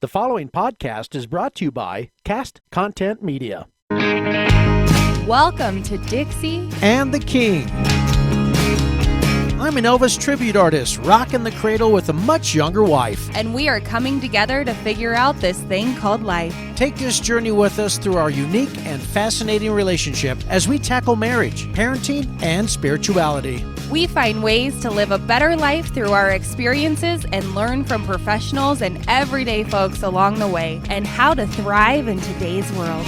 The following podcast is brought to you by Cast Content Media. Welcome to Dixie And the King. I'm an Elvis tribute artist, rocking the cradle with a much younger wife. and we are coming together to figure out this thing called life. Take this journey with us through our unique and fascinating relationship as we tackle marriage, parenting, and spirituality. We find ways to live a better life through our experiences and learn from professionals and everyday folks along the way and how to thrive in today's world.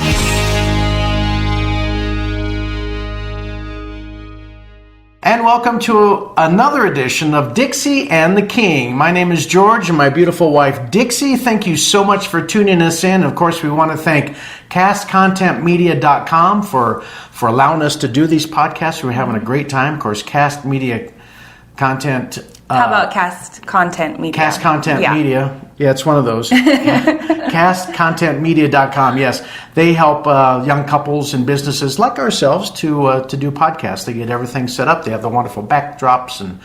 And welcome to another edition of Dixie and the King. My name is George and my beautiful wife Dixie. Thank you so much for tuning us in. Of course, we want to thank castcontentmedia.com for allowing us to do these podcasts. We're having a great time. Of course, Cast Media Content. How about Cast Content Media? Cast Content Media. Yeah, it's one of those. Castcontentmedia.com. Yes, they help young couples and businesses like ourselves to do podcasts. They get everything set up. They have the wonderful backdrops and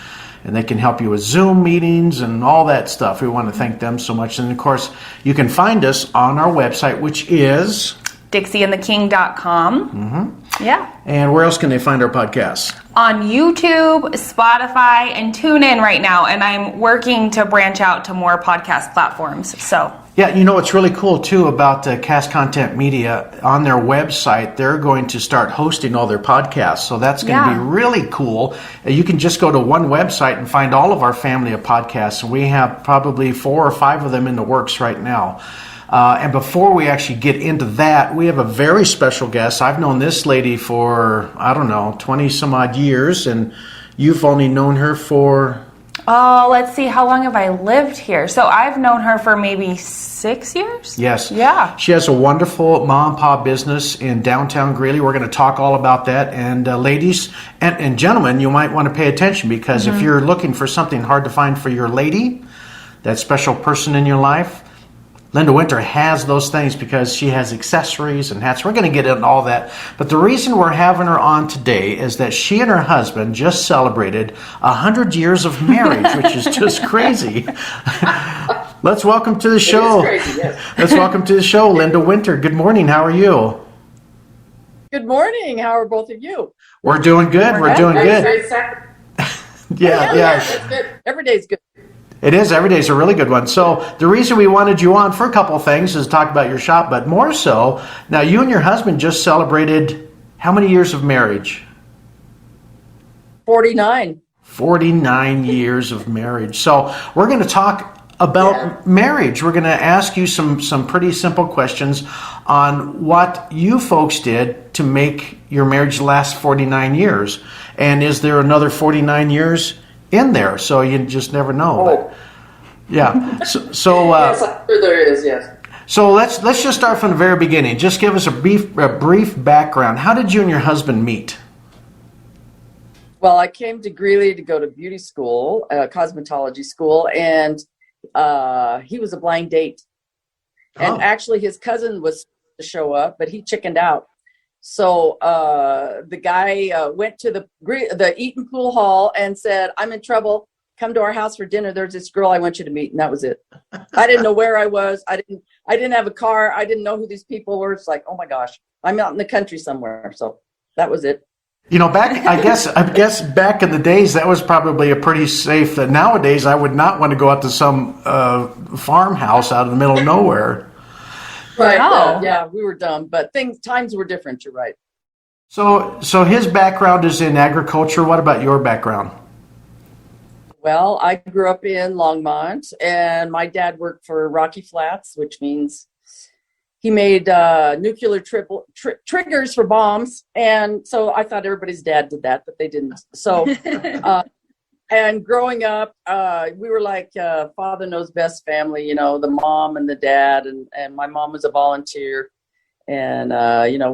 they can help you with Zoom meetings and all that stuff. We want to thank them so much. And of course, you can find us on our website, which is DixieandtheKing.com. Mm-hmm. Yeah. And where else can they find our podcasts? On YouTube, Spotify, and TuneIn right now. And I'm working to branch out to more podcast platforms. So. Yeah, you know what's really cool too about Cast Content Media, on their website, they're going to start hosting all their podcasts. So that's going to be really cool. You can just go to one website and find all of our family of podcasts. And we have probably 4 or 5 of them in the works right now. And before we actually get into that, we have a very special guest. I've known this lady for, 20 some odd years, and you've only known her for... Oh, let's see. How long have I lived here? So I've known her for maybe 6 years? Yes. Yeah. She has a wonderful mom and pop business in downtown Greeley. We're going to talk all about that. And ladies and gentlemen, you might want to pay attention because if you're looking for something hard to find for your lady, that special person in your life, Linda Winter has those things because she has accessories and hats. We're going to get into all that. But the reason we're having her on today is that she and her husband just celebrated 100 years of marriage, which is just crazy. Let's welcome to the show. It is crazy, yes. Let's welcome to the show, Linda Winter. Good morning. How are you? Good morning. How are both of you? We're doing good. We're doing good. Yeah, Yeah. it's good. Every day's good. It is. Every day is a really good one. So the reason we wanted you on for a couple of things is to talk about your shop, but more so, now you and your husband just celebrated how many years of marriage? 49. 49 years of marriage. So we're going to talk about marriage. We're going to ask you some pretty simple questions on what you folks did to make your marriage last 49 years. And is there another 49 years in there? So you just never know. But, yeah. So Yes, I'm sure there is, yes. So let's just start from the very beginning. Just give us a brief background. How did you and your husband meet? Well, I came to Greeley to go to beauty school, cosmetology school, and he was a blind date. And actually his cousin was to show up, but he chickened out. So the guy went to the Eaton Pool Hall and said, "I'm in trouble. Come to our house for dinner. There's this girl I want you to meet." And that was it. I didn't know where I was. I didn't have a car. I didn't know who these people were. It's like, oh my gosh, I'm out in the country somewhere. So that was it. You know, I guess back in the days that was probably a pretty safe. That nowadays I would not want to go out to some farmhouse out in the middle of nowhere. Right. Oh. Yeah, we were dumb, but times were different. You're right. So his background is in agriculture. What about your background? Well, I grew up in Longmont, and my dad worked for Rocky Flats, which means he made nuclear triggers for bombs. And so I thought everybody's dad did that, but they didn't. So, and growing up, we were like father knows best family, the mom and the dad, and my mom was a volunteer. And,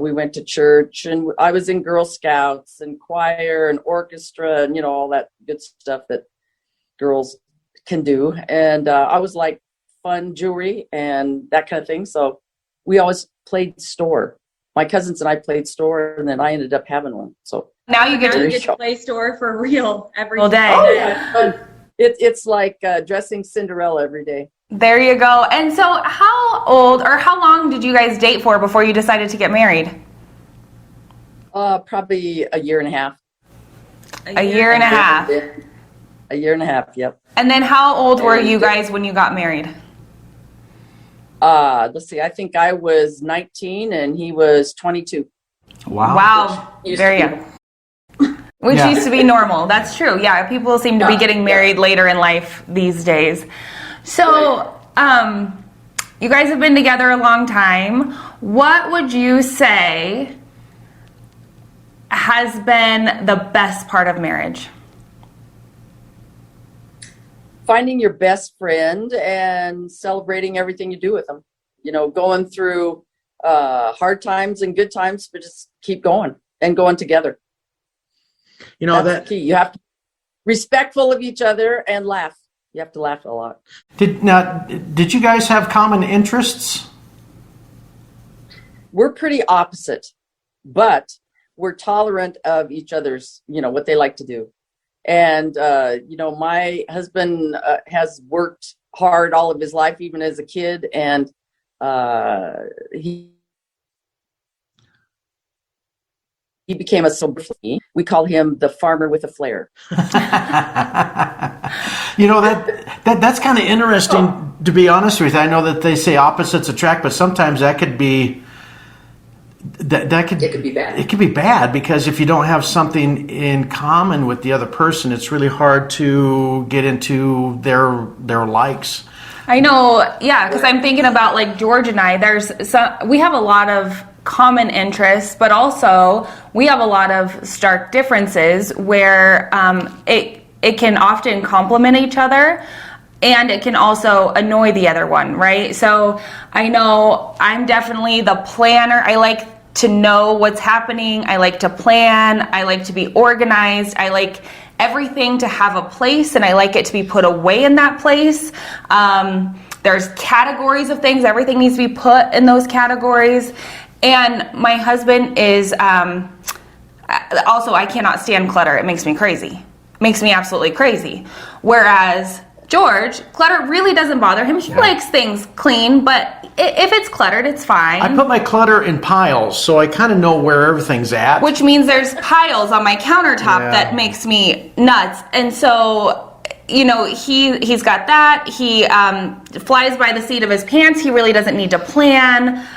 we went to church, and I was in Girl Scouts and choir and orchestra and, all that good stuff that girls can do. And I was like fun jewelry and that kind of thing. So we always played store. My cousins and I played store, and then I ended up having one. So Now you get to play store for real every day. Oh, yeah. It's like dressing Cinderella every day. There you go. And so how old or how long did you guys date for before you decided to get married? Probably a year and a half. A year and a half. A year and a half, yep. And then how old were you guys when you got married? Let's see, I think I was 19 and he was 22. Wow. Very young. Which used to be normal. That's true. Yeah, people seem to be getting married later in life these days. So, you guys have been together a long time. What would you say has been the best part of marriage? Finding your best friend and celebrating everything you do with them. You know, going through hard times and good times, but just keep going and going together. You know, that's the key. You have to be respectful of each other and laugh. You have to laugh a lot. Did you guys have common interests? We're pretty opposite, but we're tolerant of each other's, you know, what they like to do. And, you know, my husband has worked hard all of his life, even as a kid. And he became a celebrity. We call him the farmer with a flair. You know, that's kind of interesting, to be honest with you. I know that they say opposites attract, but sometimes that could be it could be bad. It could be bad because if you don't have something in common with the other person, it's really hard to get into their likes. I know, yeah, because I'm thinking about like George and I. We have a lot of common interests, but also we have a lot of stark differences where it can often complement each other, and it can also annoy the other one, right? So I know I'm definitely the planner. I like to know what's happening. I like to plan. I like to be organized. I like everything to have a place, and I like it to be put away in that place. There's categories of things. Everything needs to be put in those categories. And my husband is also, I cannot stand clutter. It makes me crazy. It makes me absolutely crazy. Whereas George, clutter really doesn't bother him. He likes things clean, but if it's cluttered, it's fine. I put my clutter in piles, so I kind of know where everything's at. Which means there's piles on my countertop that makes me nuts. And so, you know, he's got that. He flies by the seat of his pants. He really doesn't need to plan.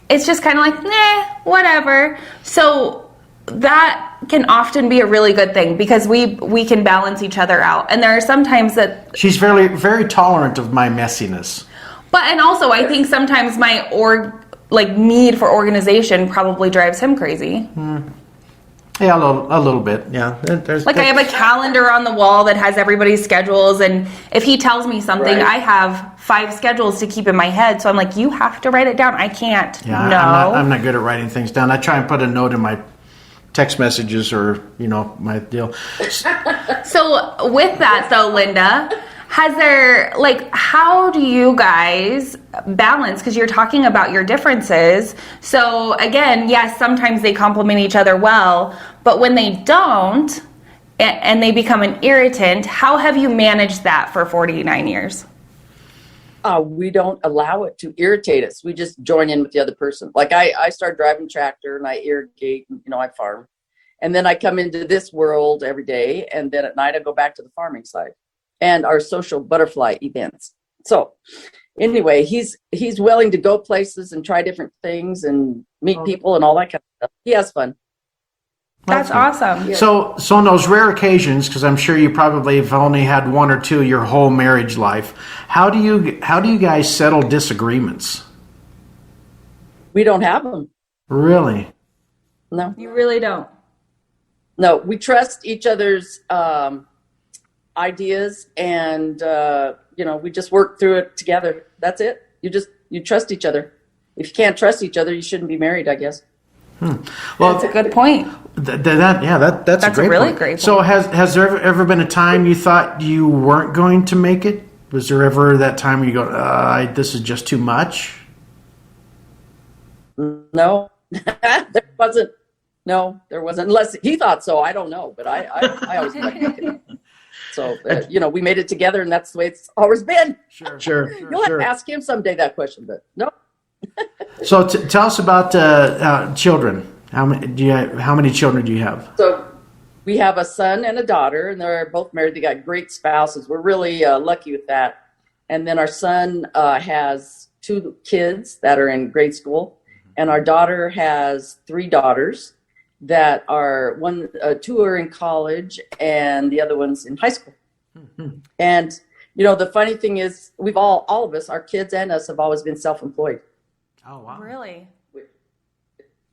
It's just kind of like, nah, whatever. So that can often be a really good thing because we can balance each other out. And there are some times that she's very, very tolerant of my messiness. And also I think sometimes my need for organization probably drives him crazy. Yeah, a little bit. Yeah. I have a calendar on the wall that has everybody's schedules, and if he tells me something, I have 5 schedules to keep in my head. So I'm like, you have to write it down. I can't. Yeah, no. I'm not good at writing things down. I try and put a note in my text messages or, you know, my deal. So with that though, Linda, how do you guys balance? Because you're talking about your differences. So again, yes, sometimes they complement each other well, but when they don't and they become an irritant, how have you managed that for 49 years? We don't allow it to irritate us. We just join in with the other person. Like I start driving tractor and I irrigate, you know, I farm. And then I come into this world every day. And then at night I go back to the farming side and our social butterfly events. So anyway, he's willing to go places and try different things and meet people and all that kind of stuff. He has fun. That's awesome. Yeah. So on those rare occasions, because I'm sure you probably have only had 1 or 2 your whole marriage life, how do you guys settle disagreements? We don't have them. Really? No. You really don't? No, we trust each other's ideas, and you know, we just work through it together. That's it. You trust each other. If you can't trust each other, you shouldn't be married, I guess. Well, that's a good point. That's a great really point. Great point. So has there ever been a time you thought you weren't going to make it? Was there ever that time where you go, this is just too much? No, there wasn't. No, there wasn't. Unless he thought so, I don't know. But I always liked it. So, we made it together, and that's the way it's always been. Sure. You'll have to ask him someday that question, but no. So tell us about children. How many children do you have? So we have a son and a daughter, and they're both married. They got great spouses. We're really lucky with that. And then our son has 2 kids that are in grade school, and our daughter has 3 daughters that are 2 are in college, and the other one's in high school. Mm-hmm. And the funny thing is, we've all of us, our kids and us, have always been self-employed. Oh wow! Really?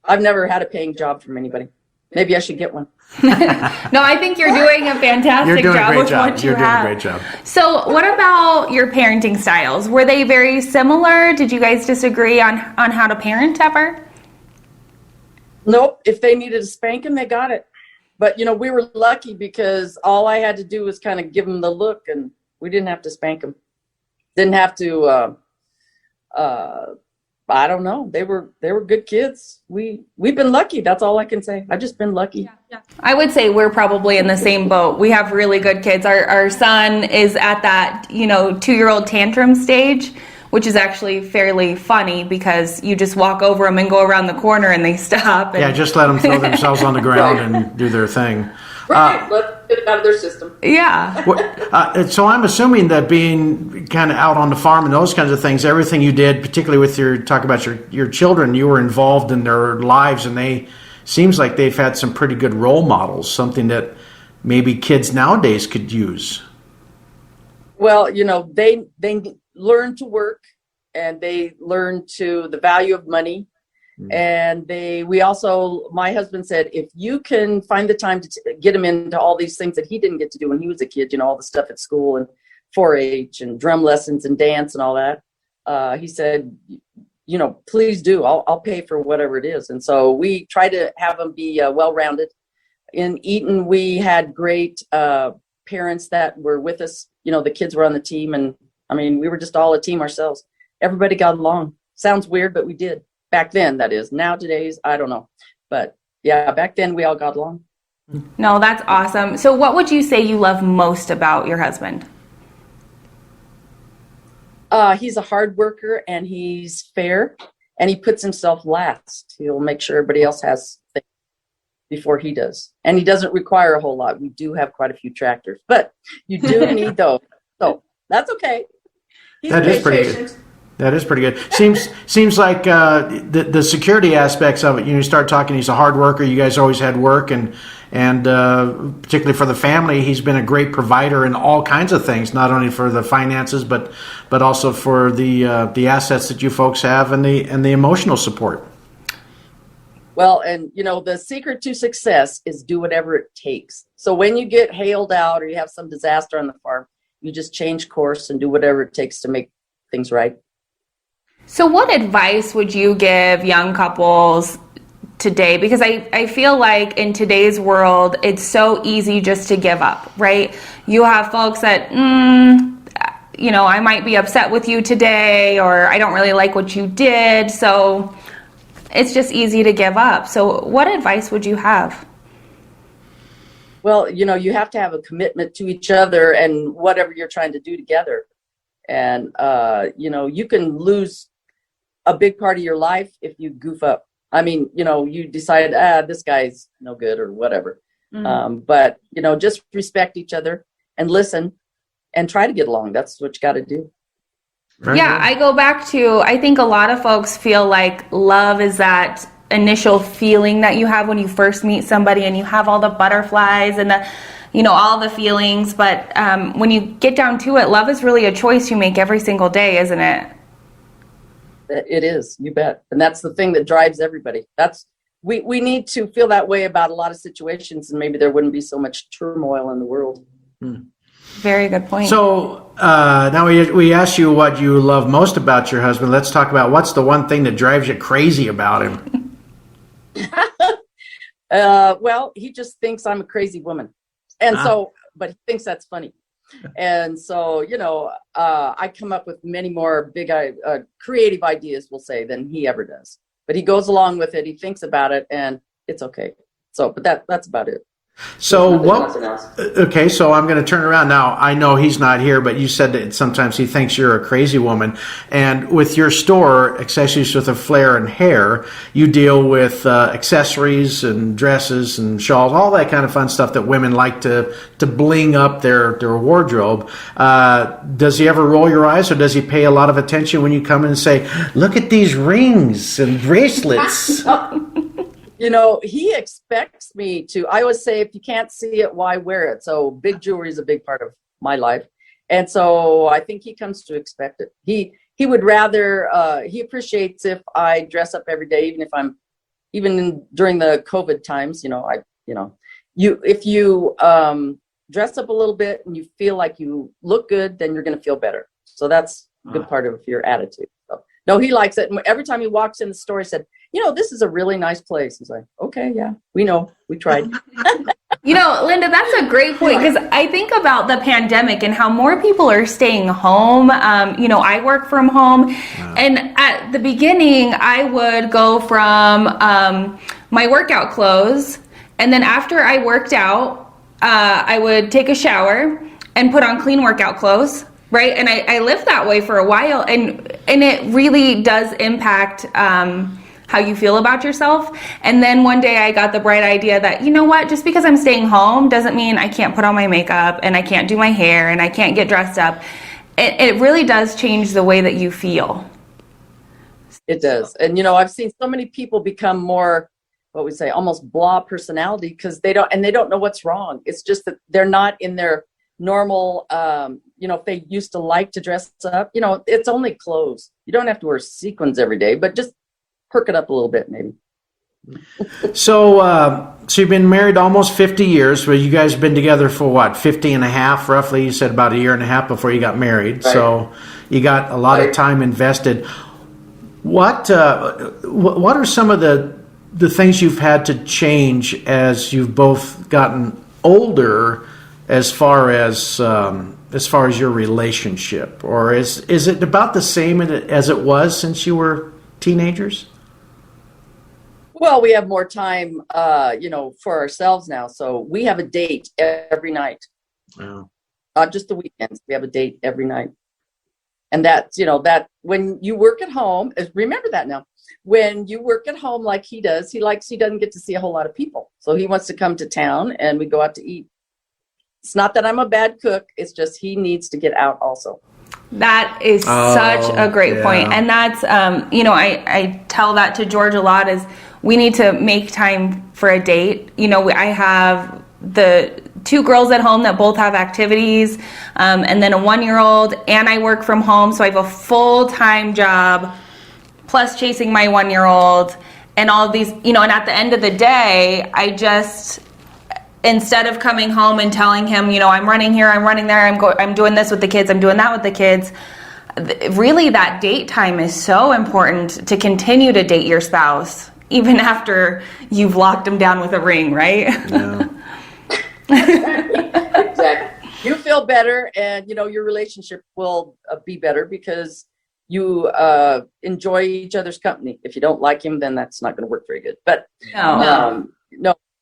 I've never had a paying job from anybody. Maybe I should get one. No, I think you're doing a fantastic job with what you have. You're doing a great job. So what about your parenting styles? Were they very similar? Did you guys disagree on how to parent ever? Nope. If they needed a spanking, they got it. But, we were lucky because all I had to do was kind of give them the look, and we didn't have to spank them. Didn't have to, I don't know. They were good kids. We've been lucky. That's all I can say. I've just been lucky. Yeah. I would say we're probably in the same boat. We have really good kids. Our son is at that, 2-year-old tantrum stage, which is actually fairly funny because you just walk over them and go around the corner and they stop. And just let them throw themselves on the ground and do their thing. Right. Let's get it out of their system. Yeah. So I'm assuming that being kind of out on the farm and those kinds of things, everything you did, particularly with talk about your children, you were involved in their lives, and seems like they've had some pretty good role models, something that maybe kids nowadays could use. Well, they learn to work, and they learn the value of money. And we also, my husband said, if you can find the time to get him into all these things that he didn't get to do when he was a kid, all the stuff at school and 4-H and drum lessons and dance and all that, he said, please do. I'll pay for whatever it is. And so we try to have them be well-rounded. In Eaton, we had great parents that were with us. The kids were on the team, and we were just all a team ourselves. Everybody got along. Sounds weird, but we did. Back then, that is. Nowadays, I don't know. But yeah, back then we all got along. No, that's awesome. So what would you say you love most about your husband? He's a hard worker, and he's fair, and he puts himself last. He'll make sure everybody else has things before he does. And he doesn't require a whole lot. We do have quite a few tractors, but you do need those. So that's okay. That is pretty good. That is pretty good. Seems like the security aspects of it. You start talking. He's a hard worker. You guys always had work, and particularly for the family, he's been a great provider in all kinds of things. Not only for the finances, but also for the assets that you folks have and the emotional support. Well, and the secret to success is do whatever it takes. So when you get hailed out or you have some disaster on the farm, you just change course and do whatever it takes to make things right. So what advice would you give young couples today? Because I feel like in today's world, it's so easy just to give up, right? You have folks that, I might be upset with you today, or I don't really like what you did. So it's just easy to give up. So what advice would you have? Well, you have to have a commitment to each other and whatever you're trying to do together. And, you can lose a big part of your life if you goof up. You decide, this guy's no good or whatever. Mm-hmm. But, just respect each other and listen and try to get along. That's what you got to do. Yeah, I go back to, I think a lot of folks feel like love is that initial feeling that you have when you first meet somebody and you have all the butterflies and all the feelings. But when you get down to it, love is really a choice you make every single day, isn't it? It is, you bet. And that's the thing that drives everybody. We need to feel that way about a lot of situations, and maybe there wouldn't be so much turmoil in the world. Very good point. So now we asked you what you love most about your husband. Let's talk about what's the one thing that drives you crazy about him. Well, he just thinks I'm a crazy woman. And but he thinks that's funny. And so, I come up with many more big, creative ideas, we'll say, than he ever does. But he goes along with it. He thinks about it, and it's okay. So, but that's about it. So There's what? nothing else. Okay, so I'm going to turn around now. I know he's not here, but you said that sometimes he thinks you're a crazy woman. And with your store, Accessories with a Flair and Hair, you deal with accessories and dresses and shawls, all that kind of fun stuff that women like to bling up their wardrobe. Does he ever roll your eyes, or does he pay a lot of attention when you come in and say, "Look at these rings and bracelets"? You know, he expects me to. I always say, if you can't see it, why wear it? So big jewelry is a big part of my life. And so I think he comes to expect it. He would rather, he appreciates if I dress up every day, even if I'm, during the COVID times, if you dress up a little bit and you feel like you look good, then you're going to feel better. So that's a good part of your attitude. So, no, he likes it. And every time he walks in the store, he said, this is a really nice place. He's like, okay, yeah, we know, we tried. Linda, that's a great point, because I think about the pandemic and how more people are staying home. I work from home, and at the beginning, I would go from my workout clothes, and then after I worked out, I would take a shower and put on clean workout clothes. Right. And I lived that way for a while, and it really does impact how you feel about yourself. And then one day I got the bright idea that, just because I'm staying home doesn't mean I can't put on my makeup and I can't do my hair and I can't get dressed up. It really does change the way that you feel. It does. And, I've seen so many people become more, what we say, almost blah personality, because they don't know what's wrong. It's just that they're not in their normal, if they used to like to dress up, it's only clothes. You don't have to wear sequins every day, but just perk it up a little bit, maybe. So you've been married almost 50 years, but you guys have been together for what, 50 and a half, roughly? You said about a year and a half before you got married. Right. So you got a lot of time invested. What are some of the things you've had to change as you've both gotten older, as far as your relationship? Or is it about the same as it was since you were teenagers? Well, we have more time, for ourselves now. So we have a date every night. Wow. Not just the weekends. We have a date every night. And that's, that when you work at home, remember that now. When you work at home like he does, he doesn't get to see a whole lot of people. So he wants to come to town and we go out to eat. It's not that I'm a bad cook. It's just he needs to get out also. That is such a great point. And that's, I tell that to George a lot, is we need to make time for a date. I have the 2 girls at home that both have activities, and then a 1-year-old, and I work from home. So I have a full-time job plus chasing my 1-year-old and all of these, and at the end of the day, I just, instead of coming home and telling him, I'm running here, I'm running there, I'm doing this with the kids, I'm doing that with the kids, really that date time is so important to continue to date your spouse, even after you've locked them down with a ring, right? Yeah. Exactly. You feel better, and, your relationship will be better because you enjoy each other's company. If you don't like him, then that's not going to work very good. But no.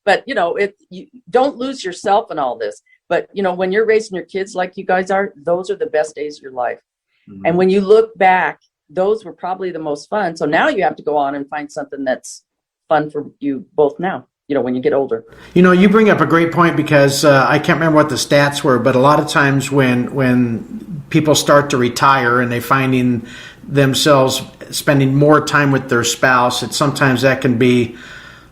But, you don't lose yourself in all this. But, when you're raising your kids like you guys are, those are the best days of your life. Mm-hmm. And when you look back, those were probably the most fun. So now you have to go on and find something that's fun for you both now, when you get older. You bring up a great point, because I can't remember what the stats were, but a lot of times when people start to retire and they finding themselves spending more time with their spouse, sometimes that can be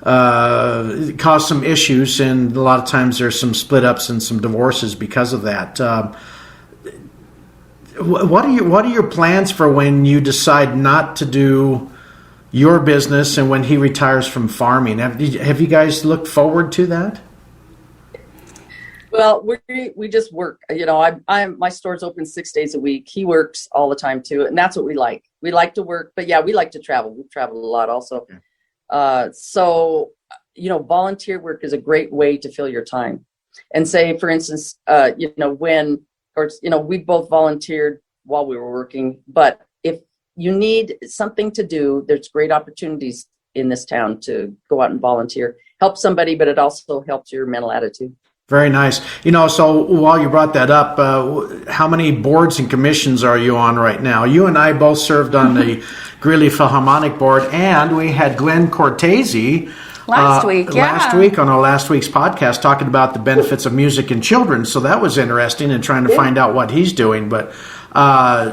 cause some issues, and a lot of times there's some split ups and some divorces because of that. What are your plans for when you decide not to do your business and when he retires from farming? Have you guys looked forward to that? Well, we just work. My store's open 6 days a week. He works all the time too, and that's what we like. We like to work, but yeah, we like to travel. We travel a lot also. Okay. So volunteer work is a great way to fill your time. And say, for instance, we both volunteered while we were working, but if you need something to do, there's great opportunities in this town to go out and volunteer. help somebody, but it also helps your mental attitude. Very nice. So while you brought that up, how many boards and commissions are you on right now? You and I both served on the Greeley Philharmonic Board, and we had Glenn Cortese Last week on our last week's podcast talking about the benefits of music in children. So that was interesting, and trying to find out what he's doing. But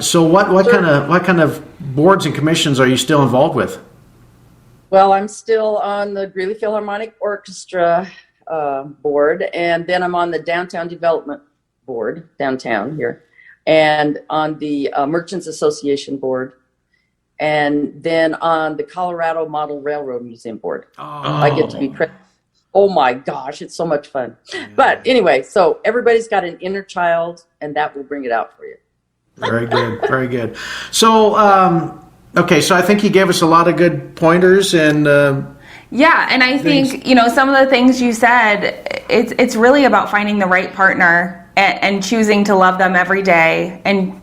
so what kind of boards and commissions are you still involved with? Well, I'm still on the Greeley Philharmonic Orchestra board, and then I'm on the Downtown Development Board downtown here, and on the Merchants Association board, and then on the Colorado Model Railroad Museum board. I get to be president. Oh my gosh, it's so much fun. But anyway, so everybody's got an inner child, and that will bring it out for you. Very good, very good. So okay, so I think he gave us a lot of good pointers and yeah, and I think, some of the things you said, it's really about finding the right partner and choosing to love them every day and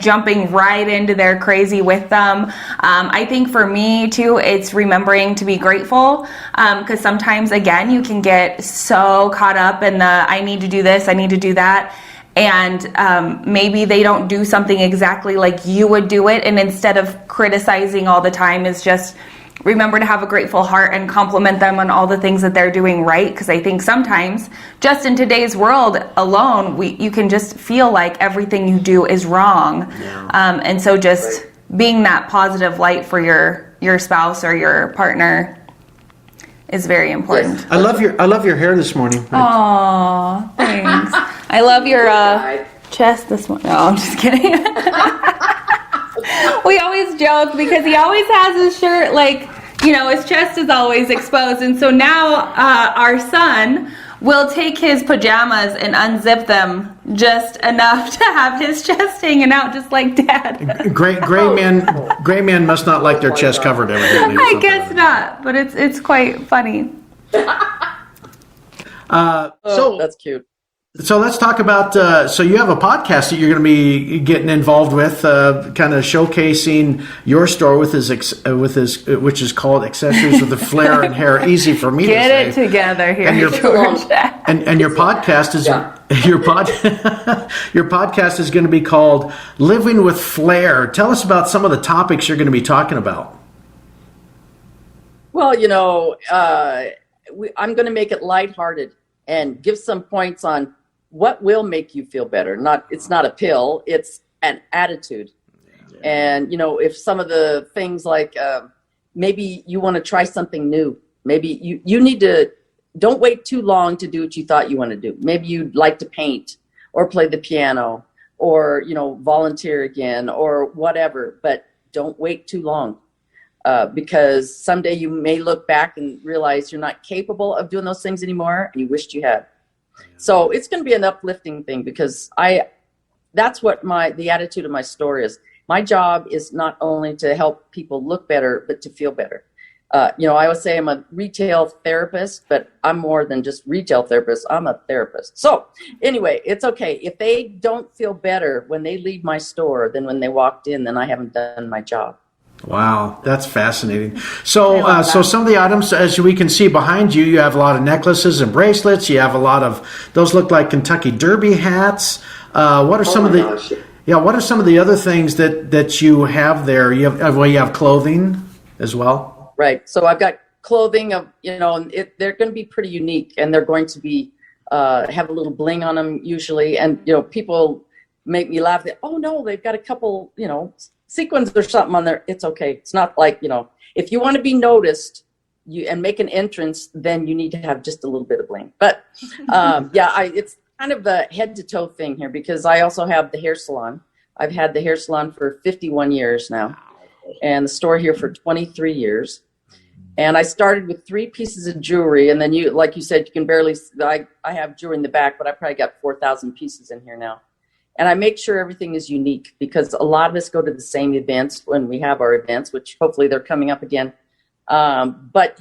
jumping right into their crazy with them. I think for me too, it's remembering to be grateful, because sometimes, again, you can get so caught up in the I need to do this, I need to do that, and maybe they don't do something exactly like you would do it, and instead of criticizing all the time, is just remember to have a grateful heart and compliment them on all the things that they're doing right, because I think sometimes, just in today's world alone, you can just feel like everything you do is wrong. Yeah. And so just being that positive light for your spouse or your partner is very important. Yes. I love your hair this morning. Aw, thanks. I love your chest this morning. No, I'm just kidding. We always joke because he always has his shirt his chest is always exposed, and so now our son will take his pajamas and unzip them just enough to have his chest hanging out, just like Dad. Gray men must not like their chest covered evidently. I guess not, but it's quite funny. So that's cute. So let's talk about. So you have a podcast that you're going to be getting involved with, kind of showcasing your store with his, which is called Accessories with the Flair and Hair. Easy for me to say. Get it together here, and your, George. And your podcast is your podcast is going to be called Living with Flair. Tell us about some of the topics you're going to be talking about. Well, I'm going to make it lighthearted and give some points on what will make you feel better. It's not a pill, it's an attitude. Yeah. And, if some of the things like maybe you want to try something new, maybe you need to, don't wait too long to do what you thought you want to do. Maybe you'd like to paint or play the piano or, volunteer again or whatever, but don't wait too long. Because someday you may look back and realize you're not capable of doing those things anymore and you wished you had. So it's going to be an uplifting thing, because that's what the attitude of my store is. My job is not only to help people look better, but to feel better. I always say I'm a retail therapist, but I'm more than just retail therapist. I'm a therapist. So anyway, it's okay. If they don't feel better when they leave my store than when they walked in, then I haven't done my job. Wow, that's fascinating. So, so some of the items, as we can see behind you, you have a lot of necklaces and bracelets. You have a lot of those look like Kentucky Derby hats. What are some of the? Yeah, what are some of the other things that you have there? You have clothing as well. Right. So I've got clothing of they're going to be pretty unique, and they're going to be have a little bling on them usually, and people make me laugh. Oh no, they've got a couple sequins or something on there. It's okay. It's not like, if you want to be noticed and make an entrance, then you need to have just a little bit of bling. But it's kind of a head to toe thing here, because I also have the hair salon. I've had the hair salon for 51 years now, and the store here for 23 years. And I started with 3 pieces of jewelry, and then like you said, you can barely, I have jewelry in the back, but I probably got 4,000 pieces in here now. And I make sure everything is unique, because a lot of us go to the same events when we have our events, which hopefully they're coming up again. But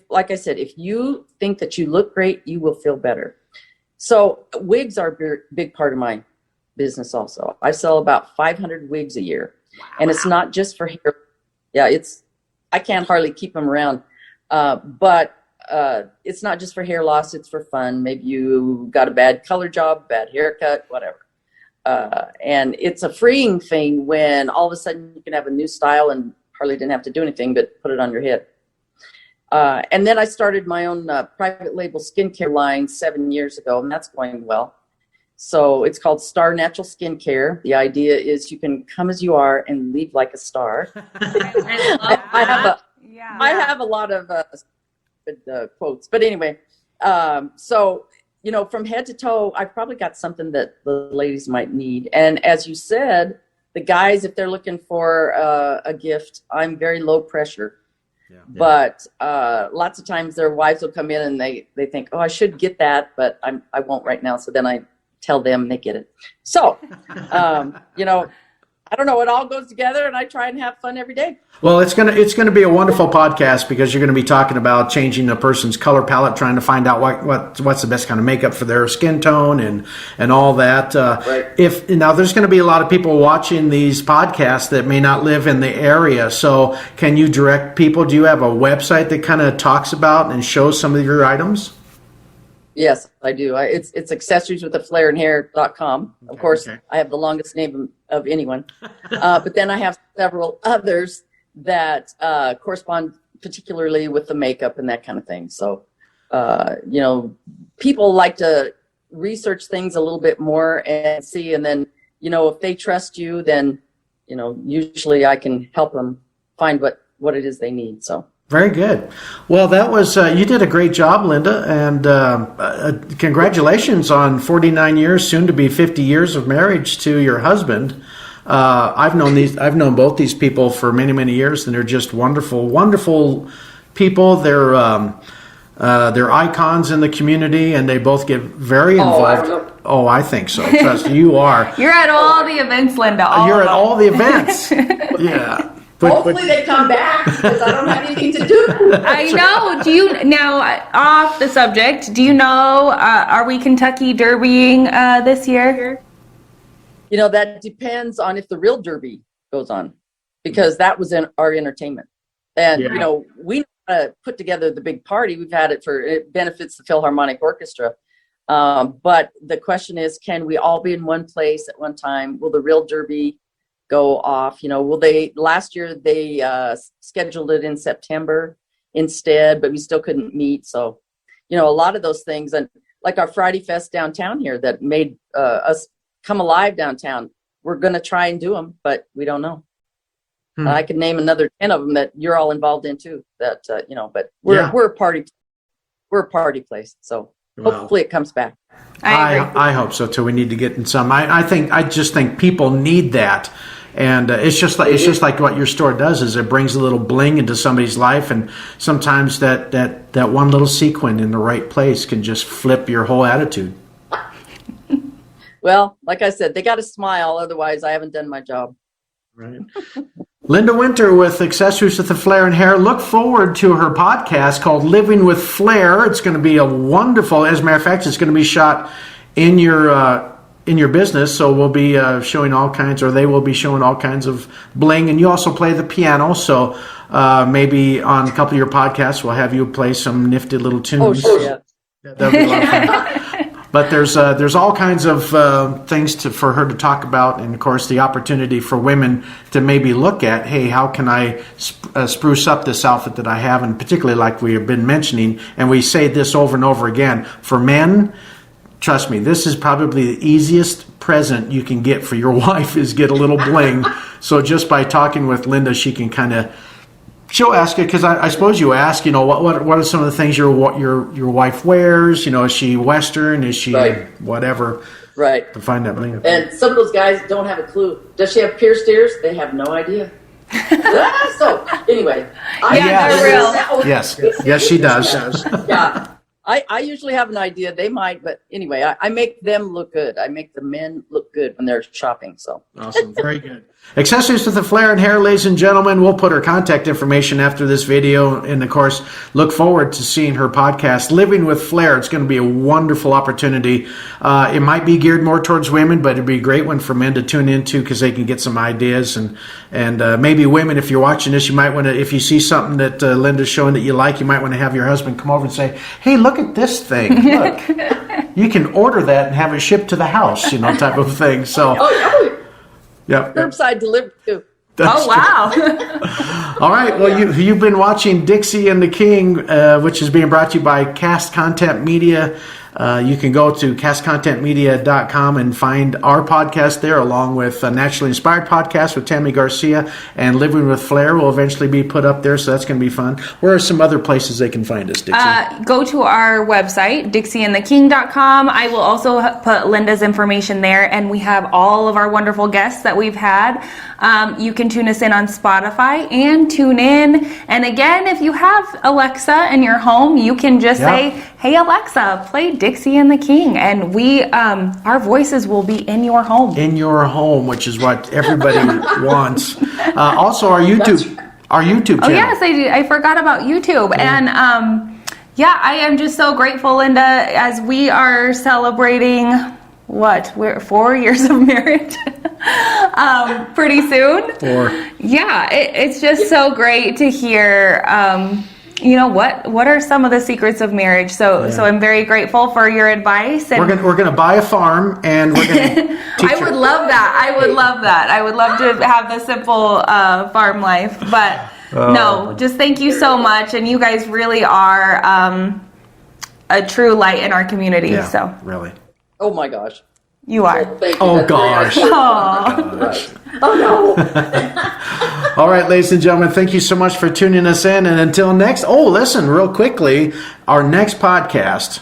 like I said, if you think that you look great, you will feel better. So wigs are a big part of my business also. I sell about 500 wigs a year. Wow. And it's not just for hair. Yeah, I can't hardly keep them around. But it's not just for hair loss, it's for fun. Maybe you got a bad color job, bad haircut, whatever. And it's a freeing thing when all of a sudden you can have a new style and hardly didn't have to do anything but put it on your head. And then I started my own private label skincare line 7 years ago, and that's going well. So it's called Star Natural Skincare. The idea is you can come as you are and leave like a star. I have a lot of good quotes, but anyway, so from head to toe, I've probably got something that the ladies might need. And as you said, the guys, if they're looking for a gift, I'm very low pressure. Yeah. But lots of times their wives will come in and they think, oh, I should get that, but I won't right now. So then I tell them and they get it. So, I don't know. It all goes together, and I try and have fun every day. Well, it's gonna be a wonderful podcast because you're gonna be talking about changing a person's color palette, trying to find out what's the best kind of makeup for their skin tone and all that. Right. Now there's going to be a lot of people watching these podcasts that may not live in the area. So can you direct people? Do you have a website that kind of talks about and shows some of your items? Yes, I do. It's accessorieswithaflairanhair.com. Of course, okay. I have the longest name of anyone. But then I have several others that correspond particularly with the makeup and that kind of thing. So, people like to research things a little bit more and see. And then, if they trust you, then, usually I can help them find what it is they need. So. Very good. Well, that was, you did a great job, Linda, and congratulations on 49 years, soon to be 50 years of marriage to your husband. I've known both these people for many, many years, and they're just wonderful, wonderful people. They're icons in the community, and they both get very involved. Oh, I think so. Trust you are. You're at all the events, Linda. You're at all the events. Yeah. Hopefully they come back because I don't have anything to do. I know. Do you now off the subject? Do you know? Are we Kentucky Derbying this year? That depends on if the real Derby goes on, because that was in our entertainment, and we put together the big party. We've had it benefits the Philharmonic Orchestra, but the question is, can we all be in one place at one time? Will the real Derby go off? Last year they scheduled it in September instead, but we still couldn't meet. So, a lot of those things, and like our Friday Fest downtown here that made us come alive downtown, we're going to try and do them, but we don't know. I could name another 10 of them that you're all involved in too, that, but we're a party place. So hopefully it comes back. I hope so too. We need to get in some, I just think people need that. And it's just like what your store does is it brings a little bling into somebody's life, and sometimes that one little sequin in the right place can just flip your whole attitude. Well, like I said, they got to smile, otherwise I haven't done my job. Right. Linda Winter with Accessories with the Flair and Hair. Look forward to her podcast called Living with Flair. It's going to be a wonderful, as a matter of fact, it's going to be shot in your business, so we'll be showing all kinds, or they will be showing all kinds of bling. And you also play the piano, so maybe on a couple of your podcasts we'll have you play some nifty little tunes. Oh, sure, yeah. That'll be a lot of fun. But there's all kinds of things for her to talk about, and of course the opportunity for women to maybe look at, hey, how can I spruce up this outfit that I have, and particularly like we have been mentioning, and we say this over and over again, for men, trust me, this is probably the easiest present you can get for your wife is get a little bling. So just by talking with Linda, she can she'll ask it, because I suppose you ask, what are some of the things your wife wears? Is she Western? Is she whatever? Right. To find that bling. And some of those guys don't have a clue. Does she have pierced ears? They have no idea. So anyway, they're real. Yes, she does. Yeah. I usually have an idea. They might, but anyway, I make them look good. I make the men look good when they're shopping. So awesome, very good. Accessories with the Flair and Hair, ladies and gentlemen. We'll put her contact information after this video, and of course, look forward to seeing her podcast, Living with Flair. It's going to be a wonderful opportunity. It might be geared more towards women, but it'd be a great one for men to tune into because they can get some ideas and And maybe women, if you're watching this, you might want to, if you see something that Linda's showing that you like, you might want to have your husband come over and say, hey, look at this thing. Look. You can order that and have it shipped to the house, type of thing. So, yep. Curbside delivery too. That's wow. All right. Well, you've been watching Dixie and the King, which is being brought to you by Cast Content Media. You can go to castcontentmedia.com and find our podcast there, along with Naturally Inspired Podcast with Tammy Garcia, and Living with Flair will eventually be put up there, so that's going to be fun. Where are some other places they can find us, Dixie? Go to our website, dixieandtheking.com. I will also put Linda's information there, and we have all of our wonderful guests that we've had. You can tune us in on Spotify and tune in. And again, if you have Alexa in your home, you can just say, hey, Alexa, play Dixie and the King. And we, our voices will be in your home. In your home, which is what everybody wants. Also, our YouTube channel. Oh, yes, I do. I forgot about YouTube. And I am just so grateful, Linda, as we are celebrating, we're 4 years of marriage pretty soon. 4. Yeah, it's just so great to hear what are some of the secrets of marriage. So I'm very grateful for your advice. And we're gonna buy a farm, and we're gonna I would love that. I would love to have the simple farm life. But no, just thank you so much. And you guys really are a true light in our community. Yeah, so really. Oh my gosh. You are. Thank you. Oh gosh. Oh no. All right, ladies and gentlemen, thank you so much for tuning us in. And until next, listen, real quickly, our next podcast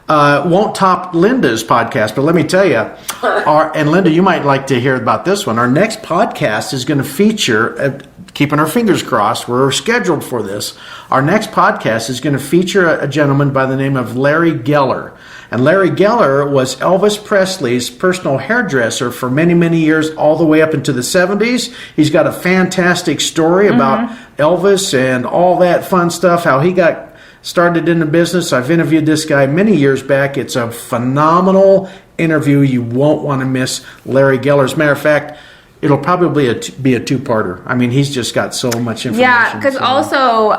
won't top Linda's podcast, but let me tell you, and Linda, you might like to hear about this one. Our next podcast is going to feature, keeping our fingers crossed, we're scheduled for this. Our next podcast is going to feature a gentleman by the name of Larry Geller. And Larry Geller was Elvis Presley's personal hairdresser for many, many years, all the way up into the 70s. He's got a fantastic story about Elvis and all that fun stuff, how he got started in the business. I've interviewed this guy many years back. It's a phenomenal interview. You won't want to miss Larry Geller. As a matter of fact, it'll probably be a two-parter. I mean, he's just got so much information. Yeah, because also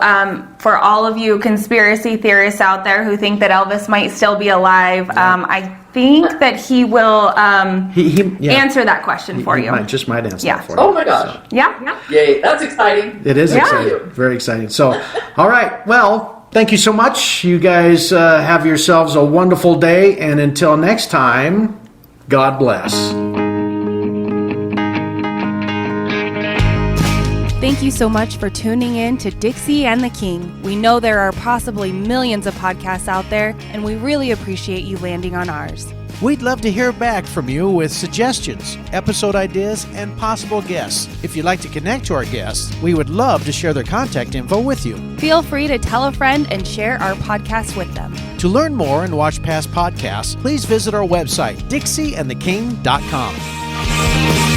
for all of you conspiracy theorists out there who think that Elvis might still be alive, I think that he will answer that question for you. Might answer that for you. Oh my gosh. So. Yeah. Yay, that's exciting. It is exciting. Very exciting. So, all right. Well, thank you so much. You guys have yourselves a wonderful day. And until next time, God bless. Thank you so much for tuning in to Dixie and the King. We know there are possibly millions of podcasts out there, and we really appreciate you landing on ours. We'd love to hear back from you with suggestions, episode ideas, and possible guests. If you'd like to connect to our guests, we would love to share their contact info with you. Feel free to tell a friend and share our podcast with them. To learn more and watch past podcasts, please visit our website, dixieandtheking.com.